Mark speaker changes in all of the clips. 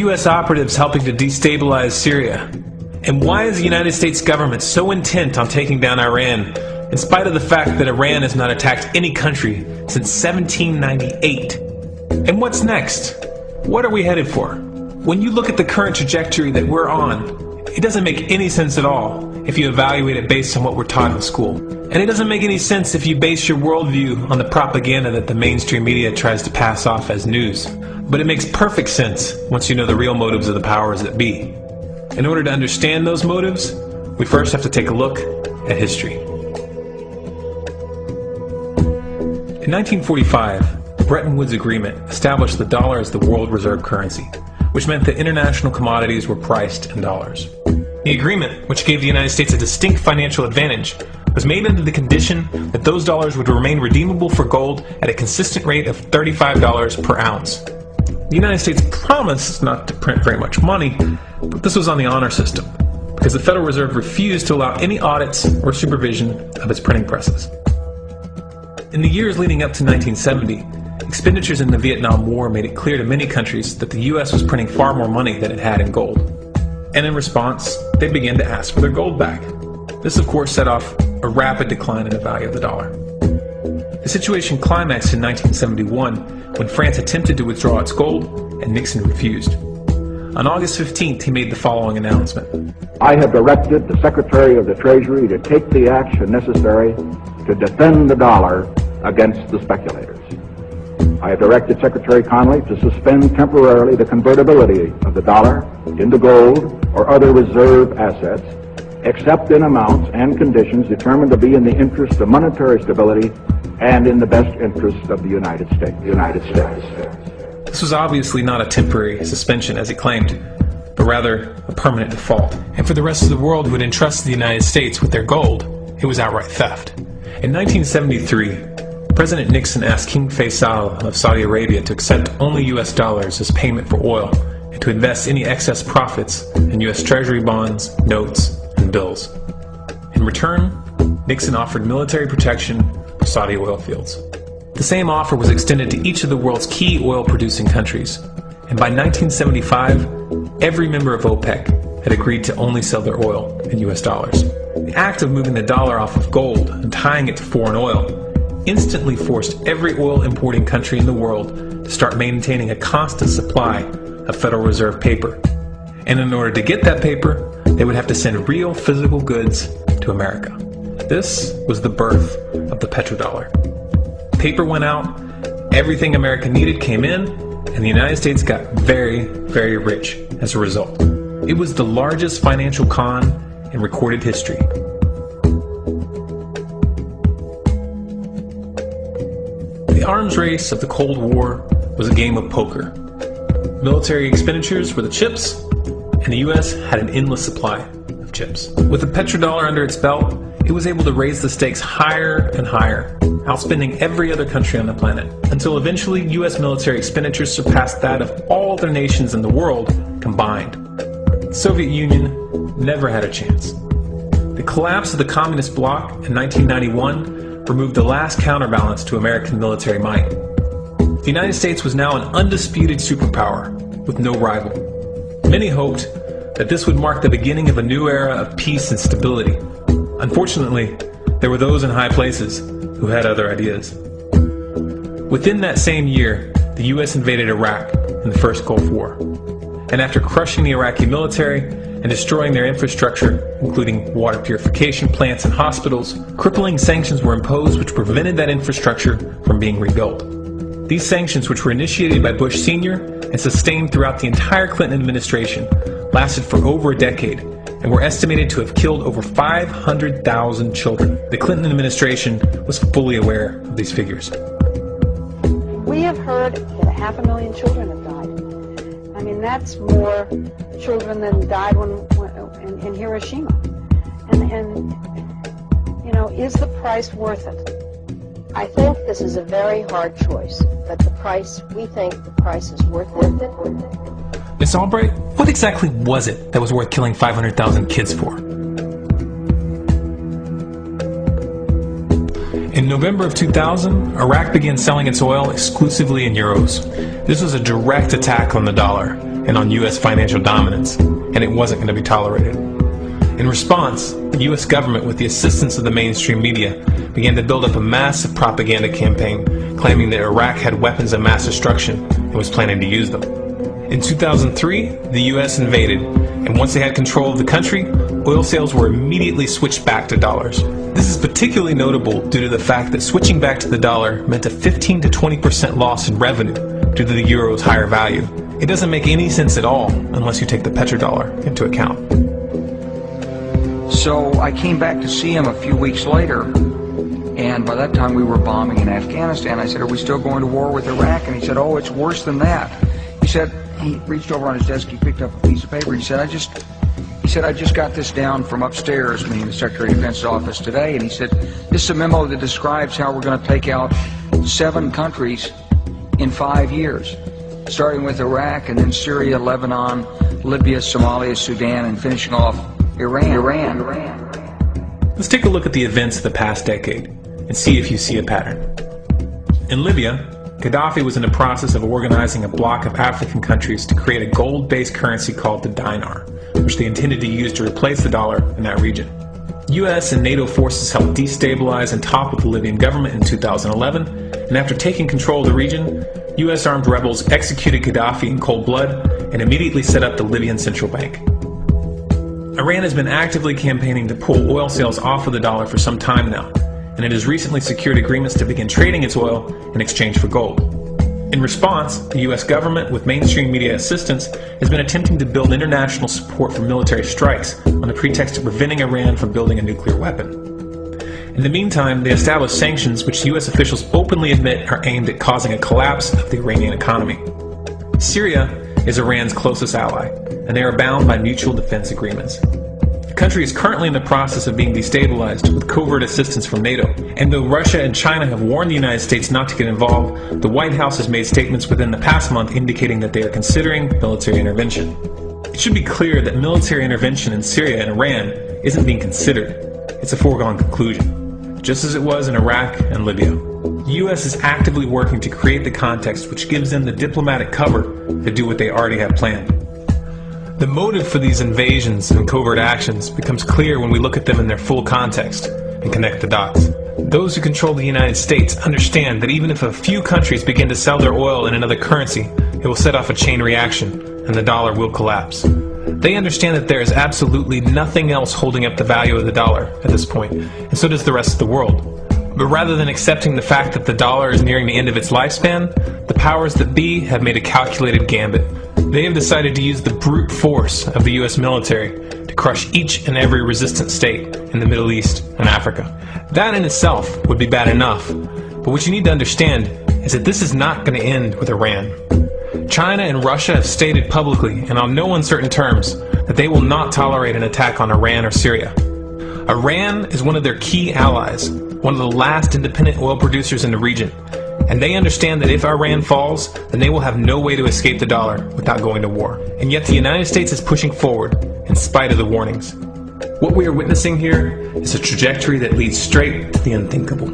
Speaker 1: U.S. operatives helping to destabilize Syria? And why is the United States government so intent on taking down Iran, in spite of the fact that Iran has not attacked any country since 1798? And what's next? What are we headed for? When you look at the current trajectory that we're on, it doesn't make any sense at all if you evaluate it based on what we're taught in school. And it doesn't make any sense if you base your worldview on the propaganda that the mainstream media tries to pass off as news. But it makes perfect sense once you know the real motives of the powers that be. In order to understand those motives, we first have to take a look at history. In 1945, the Bretton Woods Agreement established the dollar as the world reserve currency, which meant that international commodities were priced in dollars. The agreement, which gave the United States a distinct financial advantage, was made under the condition that those dollars would remain redeemable for gold at a consistent rate of $35 per ounce. The United States promised not to print very much money, but this was on the honor system, because the Federal Reserve refused to allow any audits or supervision of its printing presses. In the years leading up to 1970, expenditures in the Vietnam War made it clear to many countries that the U.S. was printing far more money than it had in gold. And in response, they began to ask for their gold back. This, of course, set off a rapid decline in the value of the dollar. The situation climaxed in 1971 when France attempted to withdraw its gold and Nixon refused. On August 15th, he made the following announcement.
Speaker 2: I have directed the Secretary of the Treasury to take the action necessary to defend the dollar against the speculators. I have directed Secretary Connally to suspend temporarily the convertibility of the dollar into gold or other reserve assets, except in amounts and conditions determined to be in the interest of monetary stability and in the best interest of the United States.
Speaker 1: This was obviously not a temporary suspension, as he claimed, but rather a permanent default. And for the rest of the world who had entrusted the United States with their gold, it was outright theft. In 1973, President Nixon asked King Faisal of Saudi Arabia to accept only U.S. dollars as payment for oil and to invest any excess profits in U.S. Treasury bonds, notes, and bills. In return, Nixon offered military protection for Saudi oil fields. The same offer was extended to each of the world's key oil-producing countries, and by 1975, every member of OPEC had agreed to only sell their oil in U.S. dollars. The act of moving the dollar off of gold and tying it to foreign oil instantly forced every oil-importing country in the world to start maintaining a constant supply of Federal Reserve paper. And in order to get that paper, they would have to send real physical goods to America. This was the birth of the petrodollar. Paper went out, everything America needed came in, and the United States got very, very rich as a result. It was the largest financial con in recorded history. The arms race of the Cold War was a game of poker. Military expenditures were the chips, and the U.S. had an endless supply of chips. With the petrodollar under its belt, it was able to raise the stakes higher and higher, outspending every other country on the planet, until eventually U.S. military expenditures surpassed that of all other nations in the world combined. The Soviet Union never had a chance. The collapse of the communist bloc in 1991 removed the last counterbalance to American military might. The United States was now an undisputed superpower with no rival. Many hoped that this would mark the beginning of a new era of peace and stability. Unfortunately, there were those in high places who had other ideas. Within that same year, the U.S. invaded Iraq in the First Gulf War. And after crushing the Iraqi military and destroying their infrastructure, including water purification plants and hospitals, crippling sanctions were imposed which prevented that infrastructure from being rebuilt. These sanctions, which were initiated by Bush Sr. and sustained throughout the entire Clinton administration, lasted for over a decade and were estimated to have killed over 500,000 children. The Clinton administration was fully aware of these figures.
Speaker 3: We have heard that 500,000 children have died. I mean, that's more children than died in Hiroshima. And you know, is the price worth it? I think this is a very hard choice, but we think the price is worth it.
Speaker 1: Miss Albright, what exactly was it that was worth killing 500,000 kids for? In November of 2000, Iraq began selling its oil exclusively in euros. This was a direct attack on the dollar, and on U.S. financial dominance, and it wasn't going to be tolerated. In response, the U.S. government, with the assistance of the mainstream media, began to build up a massive propaganda campaign claiming that Iraq had weapons of mass destruction and was planning to use them. In 2003, the U.S. invaded, and once they had control of the country, oil sales were immediately switched back to dollars. This is particularly notable due to the fact that switching back to the dollar meant a 15 to 20% loss in revenue due to the euro's higher value. It doesn't make any sense at all unless you take the petrodollar into account.
Speaker 4: So I came back to see him a few weeks later, and by that time we were bombing in Afghanistan. I said, "Are we still going to war with Iraq?" And he said, "Oh, it's worse than that." He said, he reached over on his desk, he picked up a piece of paper, he said, I just got this down from upstairs, meaning the Secretary of Defense's office today, and he said, "This is a memo that describes how we're going to take out 7 countries in 5 years, starting with Iraq and then Syria, Lebanon, Libya, Somalia, Sudan, and finishing off Iran.
Speaker 1: Let's take a look at the events of the past decade and see if you see a pattern. In Libya, Gaddafi was in the process of organizing a bloc of African countries to create a gold-based currency called the dinar, which they intended to use to replace the dollar in that region. US and NATO forces helped destabilize and topple the Libyan government in 2011, and after taking control of the region, US armed rebels executed Gaddafi in cold blood and immediately set up the Libyan Central Bank. Iran has been actively campaigning to pull oil sales off of the dollar for some time now, and it has recently secured agreements to begin trading its oil in exchange for gold. In response, the US government, with mainstream media assistance, has been attempting to build international support for military strikes on the pretext of preventing Iran from building a nuclear weapon. In the meantime, they established sanctions which US officials openly admit are aimed at causing a collapse of the Iranian economy. Syria is Iran's closest ally, and they are bound by mutual defense agreements. The country is currently in the process of being destabilized with covert assistance from NATO, and though Russia and China have warned the United States not to get involved, the White House has made statements within the past month indicating that they are considering military intervention. It should be clear that military intervention in Syria and Iran isn't being considered. It's a foregone conclusion, just as it was in Iraq and Libya. The U.S. is actively working to create the context which gives them the diplomatic cover to do what they already have planned. The motive for these invasions and covert actions becomes clear when we look at them in their full context and connect the dots. Those who control the United States understand that even if a few countries begin to sell their oil in another currency, it will set off a chain reaction and the dollar will collapse. They understand that there is absolutely nothing else holding up the value of the dollar at this point, and so does the rest of the world. But rather than accepting the fact that the dollar is nearing the end of its lifespan, the powers that be have made a calculated gambit. They have decided to use the brute force of the US military to crush each and every resistant state in the Middle East and Africa. That in itself would be bad enough, but what you need to understand is that this is not going to end with Iran. China and Russia have stated publicly and on no uncertain terms that they will not tolerate an attack on Iran or Syria. Iran is one of their key allies, one of the last independent oil producers in the region, and they understand that if Iran falls, then they will have no way to escape the dollar without going to war. And yet the United States is pushing forward in spite of the warnings. What we are witnessing here is a trajectory that leads straight to the unthinkable.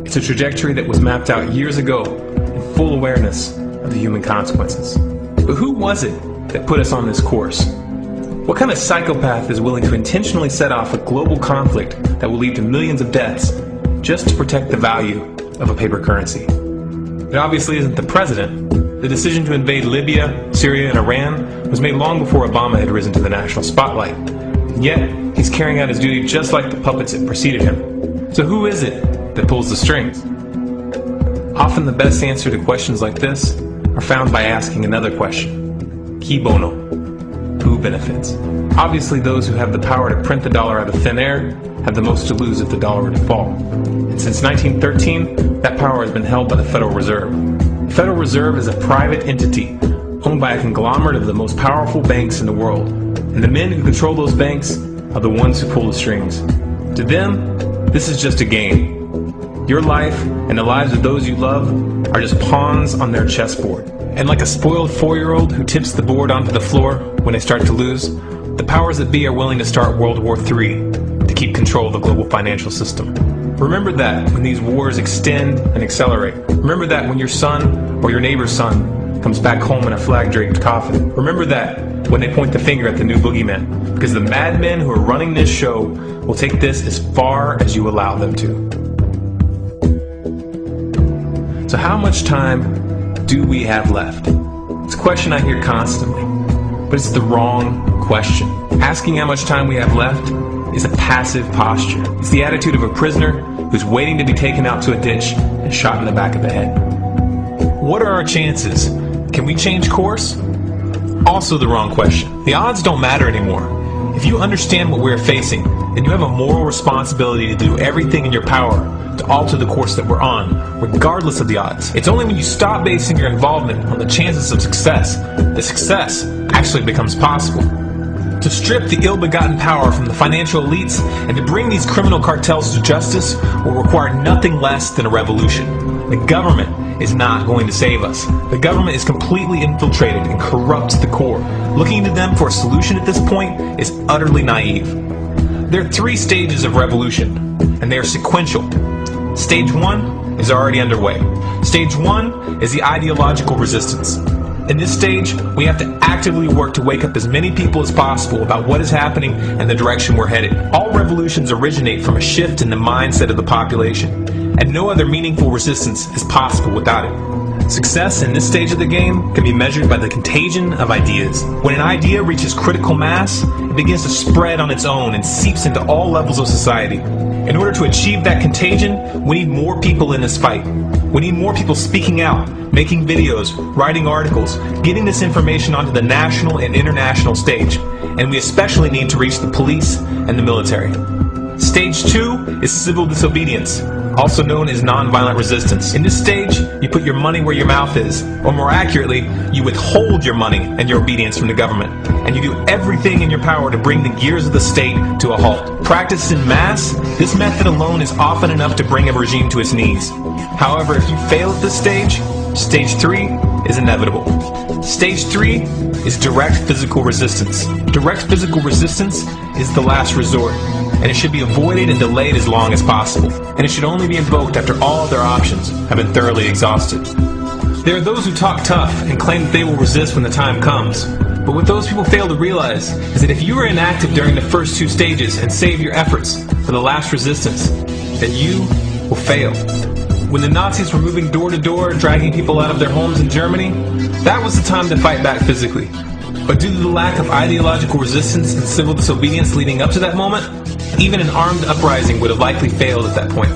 Speaker 1: It's a trajectory that was mapped out years ago in full awareness of the human consequences. But who was it that put us on this course? What kind of psychopath is willing to intentionally set off a global conflict that will lead to millions of deaths just to protect the value of a paper currency? It obviously isn't the president. The decision to invade Libya, Syria, and Iran was made long before Obama had risen to the national spotlight. And yet, he's carrying out his duty just like the puppets that preceded him. So who is it that pulls the strings? Often the best answer to questions like this are found by asking another question. Qui bono? Who benefits? Obviously those who have the power to print the dollar out of thin air have the most to lose if the dollar were to fall. And since 1913, that power has been held by the Federal Reserve. The Federal Reserve is a private entity owned by a conglomerate of the most powerful banks in the world. And the men who control those banks are the ones who pull the strings. To them, this is just a game. Your life and the lives of those you love are just pawns on their chessboard. And like a spoiled 4-year-old who tips the board onto the floor when they start to lose, the powers that be are willing to start World War III to keep control of the global financial system. Remember that when these wars extend and accelerate. Remember that when your son or your neighbor's son comes back home in a flag-draped coffin. Remember that when they point the finger at the new boogeyman, because the madmen who are running this show will take this as far as you allow them to. So how much time do we have left? It's a question I hear constantly, but it's the wrong question. Asking how much time we have left is a passive posture. It's the attitude of a prisoner who's waiting to be taken out to a ditch and shot in the back of the head. What are our chances? Can we change course? Also the wrong question. The odds don't matter anymore. If you understand what we're facing, then you have a moral responsibility to do everything in your power to alter the course that we're on, regardless of the odds. It's only when you stop basing your involvement on the chances of success that success actually becomes possible. To strip the ill-begotten power from the financial elites and to bring these criminal cartels to justice will require nothing less than a revolution. The government is not going to save us. The government is completely infiltrated and corrupt to the core. Looking to them for a solution at this point is utterly naive. There are 3 stages of revolution, and they are sequential. Stage 1 is already underway. Stage 1 is the ideological resistance. In this stage, we have to actively work to wake up as many people as possible about what is happening and the direction we're headed. All revolutions originate from a shift in the mindset of the population, and no other meaningful resistance is possible without it. Success in this stage of the game can be measured by the contagion of ideas. When an idea reaches critical mass, it begins to spread on its own and seeps into all levels of society. In order to achieve that contagion, we need more people in this fight. We need more people speaking out, making videos, writing articles, getting this information onto the national and international stage. And we especially need to reach the police and the military. Stage 2 is civil disobedience, also known as nonviolent resistance. In this stage, you put your money where your mouth is, or more accurately, you withhold your money and your obedience from the government, and you do everything in your power to bring the gears of the state to a halt. Practiced in mass, this method alone is often enough to bring a regime to its knees. However, if you fail at this stage, Stage 3 is inevitable. Stage 3 is direct physical resistance. Direct physical resistance is the last resort, and it should be avoided and delayed as long as possible. And it should only be invoked after all other options have been thoroughly exhausted. There are those who talk tough and claim that they will resist when the time comes. But what those people fail to realize is that if you are inactive during the first 2 stages and save your efforts for the last resistance, then you will fail. When the Nazis were moving door to door, dragging people out of their homes in Germany, that was the time to fight back physically. But due to the lack of ideological resistance and civil disobedience leading up to that moment, even an armed uprising would have likely failed at that point.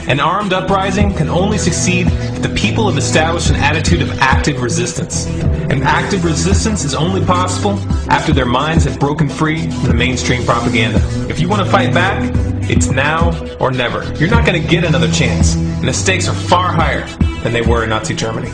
Speaker 1: An armed uprising can only succeed if the people have established an attitude of active resistance. And active resistance is only possible after their minds have broken free from the mainstream propaganda. If you want to fight back, it's now or never. You're not going to get another chance, and the stakes are far higher than they were in Nazi Germany.